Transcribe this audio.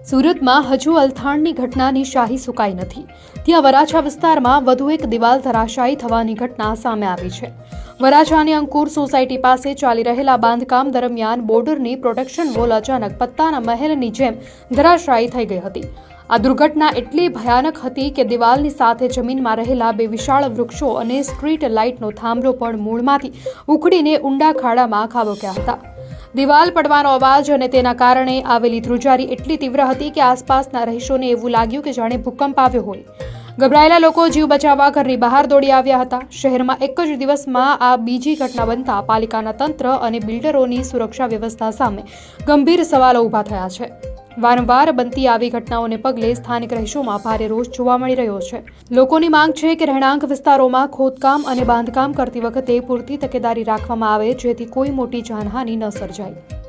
સુરતમાં હજુ અલથાણની ઘટનાની શાહી સુકાઈ નથી. ત્યાં વરાછા વિસ્તારમાં વધુ એક દિવાલ ધરાશાયી થવાની ઘટના સામે આવી છે. વરાછાની અંકુર સોસાયટી પાસે ચાલી રહેલા બાંધકામ દરમિયાન બોર્ડરની પ્રોટેક્શન વોલ અચાનક પત્તાના મહેલની જેમ ધરાશાયી થઈ ગઈ હતી. આ દુર્ઘટના એટલી ભયાનક હતી કે દિવાલની સાથે જમીનમાં રહેલા બે વિશાળ વૃક્ષો અને સ્ટ્રીટ લાઇટનો થાંભલો પણ મૂળમાંથી ઉખડીને ઊંડા ખાડામાં ખાબક્યા હતા. દિવાલ પડવાનો અવાજ અને તેના કારણે આવેલી ધ્રુજારી એટલી તીવ્ર હતી કે આસપાસના રહીશોને એવું લાગ્યું કે જાણે ભૂકંપ આવ્યો હોય. ગભરાયેલા લોકો જીવ બચાવવા ઘરની બહાર દોડી આવ્યા હતા. શહેરમાં એક જ દિવસમાં આ બીજી ઘટના બનતા પાલિકાના તંત્ર અને બિલ્ડરોની સુરક્ષા વ્યવસ્થા સામે ગંભીર સવાલો ઊભા થયા છે. વારંવાર બનતી આવી ઘટનાઓને પગલે સ્થાનિક રહીશોમાં ભારે રોષ જોવા મળી રહ્યો છે. લોકોની માંગ છે કે રહેણાંક વિસ્તારોમાં ખોદકામ અને બાંધકામ કરતી વખતે પૂરતી તકેદારી રાખવામાં આવે જેથી કોઈ મોટી જાનહાનિ ન સર્જાય.